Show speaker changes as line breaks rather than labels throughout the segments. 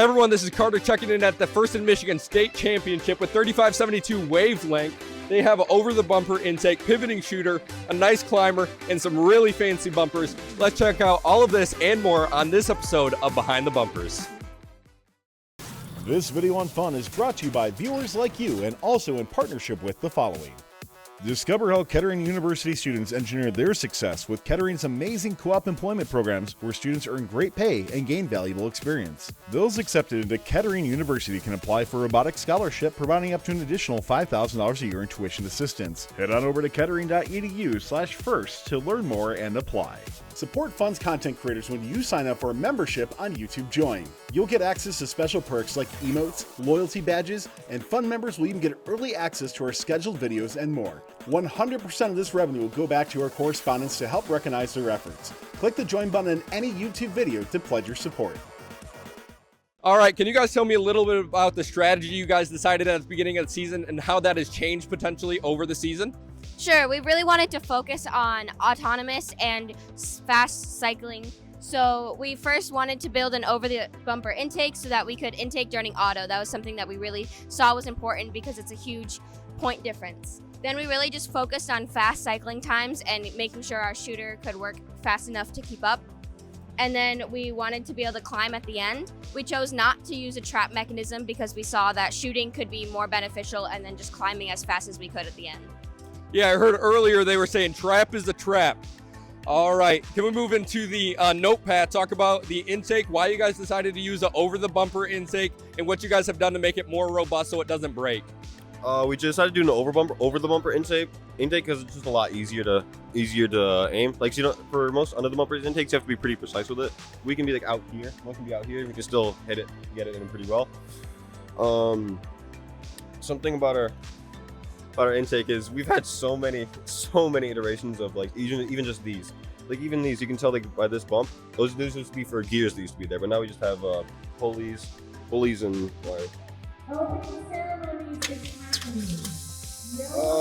Hey everyone, this is Carter checking in at the First in Michigan State Championship with 3572 Wavelength. They have an over-the-bumper intake, pivoting shooter, a nice climber, and some really fancy bumpers. Let's check out all of this and more on this episode of Behind the Bumpers.
This video on fun is brought to you by viewers like you and also in partnership with the following. Discover how Kettering University students engineer their success with Kettering's amazing co-op employment programs where students earn great pay and gain valuable experience. Those accepted into Kettering University can apply for a robotics scholarship, providing up to an additional $5,000 a year in tuition assistance. Head on over to kettering.edu/first to learn more and apply. Support Fun's content creators when you sign up for a membership on YouTube Join. You'll get access to special perks like emotes, loyalty badges, and Fun members will even get early access to our scheduled videos and more. 100% of this revenue will go back to our correspondents to help recognize their efforts. Click the join button in any YouTube video to pledge your support.
All right, can you guys tell me a little bit about the strategy you guys decided at the beginning of the season and how that has changed potentially over the season?
Sure, we really wanted to focus on autonomous and fast cycling. So we first wanted to build an over-the-bumper intake so that we could intake during auto. That was something that we really saw was important because it's a huge point difference. Then we really just focused on fast cycling times and making sure our shooter could work fast enough to keep up. And then we wanted to be able to climb at the end. We chose not to use a trap mechanism because we saw that shooting could be more beneficial and then just climbing as fast as we could at the end.
Yeah, I heard earlier they were saying trap is a trap. All right, can we move into the notepad, talk about the intake, why you guys decided to use an over-the-bumper intake, and what you guys have done to make it more robust so it doesn't break?
We decided to do an over-the-bumper intake because it's just a lot easier to aim. Like, so for most under-the-bumper intakes, you have to be pretty precise with it. We can be like out here, most can be out here. We can still hit it, get it in pretty well. Something about our intake is we've had so many iterations of like even just these. Like even these, you can tell like by this bump, those used to be for gears that used to be there, but now we just have pulleys and wire.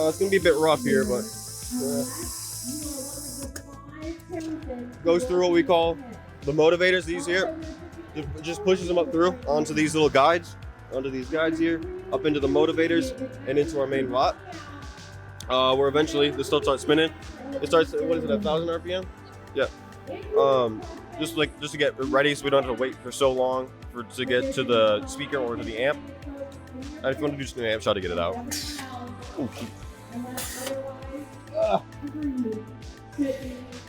It's gonna be a bit rough here, but goes through what we call the motivators. These here, it just pushes them up through onto these little guides, onto these guides here, up into the motivators and into our main watt. Where eventually this still starts spinning. It starts, what is it, 1,000 RPM? Yeah. Just to get ready so we don't have to wait for so long to get to the speaker or to the amp. And if you want to do just an amp shot to get it out. Oh,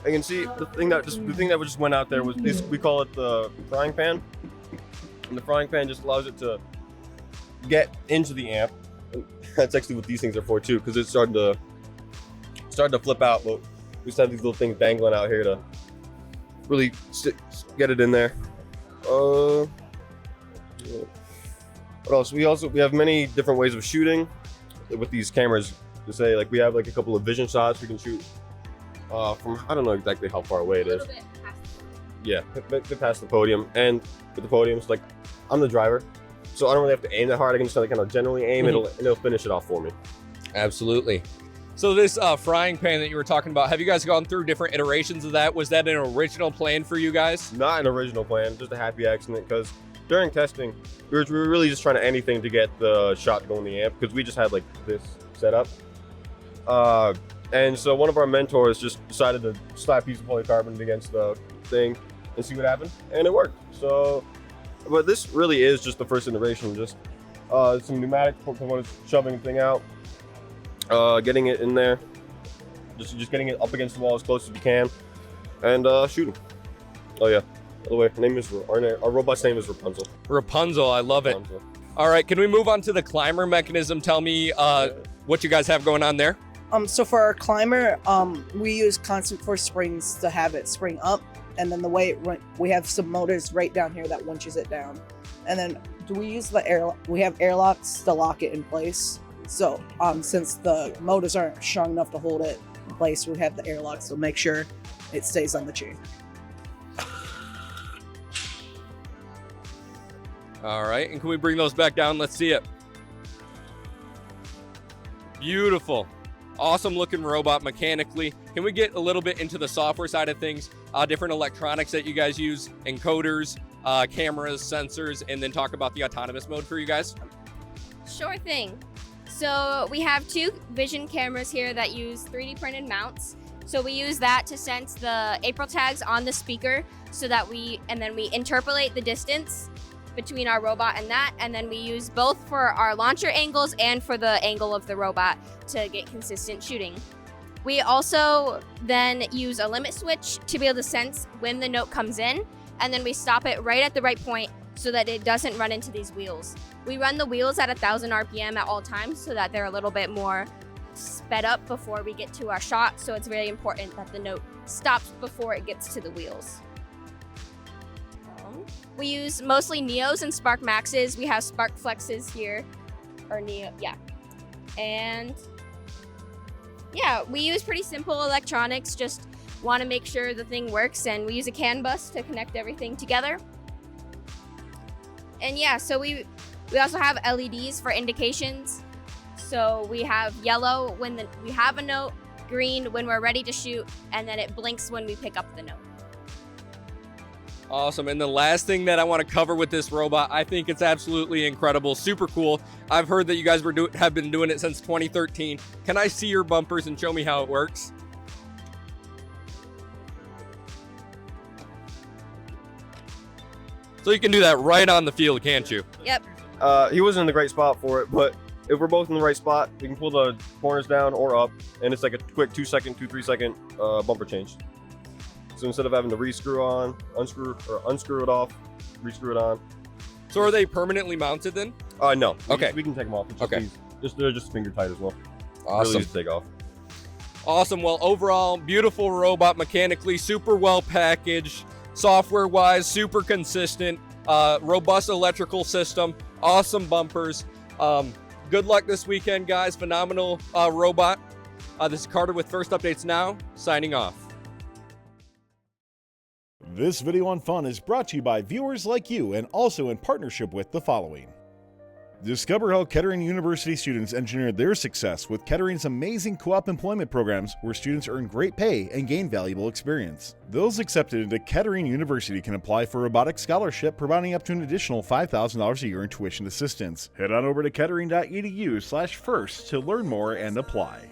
I can see the thing that just went out there was we call it the frying pan, and the frying pan just allows it to get into the amp. And that's actually what these things are for too, because it's starting to flip out. But we just have these little things dangling out here to really get it in there. What else? We have many different ways of shooting with these cameras. To say, like, we have like a couple of vision shots we can shoot from, I don't know exactly how far away it is. Yeah, bit past the podium. And with the podiums, like, I'm the driver, so I don't really have to aim that hard. I can just kind of generally aim, and it'll finish it off for me.
Absolutely. So this frying pan that you were talking about, have you guys gone through different iterations of that? Was that an original plan for you guys? Not
an original plan, just a happy accident, because during testing, we were really just trying anything to get the shot going in the amp, because we just had like this set up. And so one of our mentors just decided to slap a piece of polycarbonate against the thing and see what happened, and it worked. So, but this really is just the first iteration, just some pneumatic components, shoving the thing out, getting it in there, just getting it up against the wall as close as you can, and shooting. Oh yeah, by the way, our robot's name is Rapunzel.
Rapunzel, I love it. Rapunzel. All right, can we move on to the climber mechanism? Tell me what you guys have going on there.
So for our climber, we use constant force springs to have it spring up, and then the way we have some motors right down here that winches it down. And then we use we have airlocks to lock it in place. So since the motors aren't strong enough to hold it in place, we have the airlocks to make sure it stays on the chain.
All right, and can we bring those back down? Let's see it. Beautiful. Awesome looking robot mechanically. Can we get a little bit into the software side of things? Different electronics that you guys use, encoders, cameras, sensors, and then talk about the autonomous mode for you guys?
Sure thing. So we have 2 vision cameras here that use 3D printed mounts. So we use that to sense the April tags on the speaker so that then we interpolate the distance between our robot and that, and then we use both for our launcher angles and for the angle of the robot to get consistent shooting. We also then use a limit switch to be able to sense when the note comes in, and then we stop it right at the right point so that it doesn't run into these wheels. We run the wheels at 1,000 RPM at all times so that they're a little bit more sped up before we get to our shot, so it's very important that the note stops before it gets to the wheels. We use mostly Neos and Spark Maxes. We have Spark Flexes here, or Neo, yeah. And yeah, we use pretty simple electronics, just want to make sure the thing works, and we use a CAN bus to connect everything together. And yeah, so we also have LEDs for indications. So we have yellow when we have a note, green when we're ready to shoot, and then it blinks when we pick up the note.
Awesome. And the last thing that I want to cover with this robot, I think it's absolutely incredible, super cool. I've heard that you guys have been doing it since 2013. Can I see your bumpers and show me how it works? So you can do that right on the field, can't you?
Yep.
He wasn't in the great spot for it, but if we're both in the right spot, we can pull the corners down or up, and it's like a quick 3 second bumper change. So instead of having to unscrew it off, re-screw it on.
So are they permanently mounted then?
No.
Okay.
We can take them off. It's just
Okay.
they're just finger tight as well.
Awesome.
Really easy to take off.
Awesome. Well, overall, beautiful robot, mechanically super well packaged, software-wise, super consistent, robust electrical system, awesome bumpers. Good luck this weekend, guys. Phenomenal robot. This is Carter with First Updates Now, signing off.
This video on fun is brought to you by viewers like you and also in partnership with the following. Discover how Kettering University students engineered their success with Kettering's amazing co-op employment programs where students earn great pay and gain valuable experience. Those accepted into Kettering University can apply for a robotics scholarship, providing up to an additional $5,000 a year in tuition assistance. Head on over to kettering.edu/first to learn more and apply.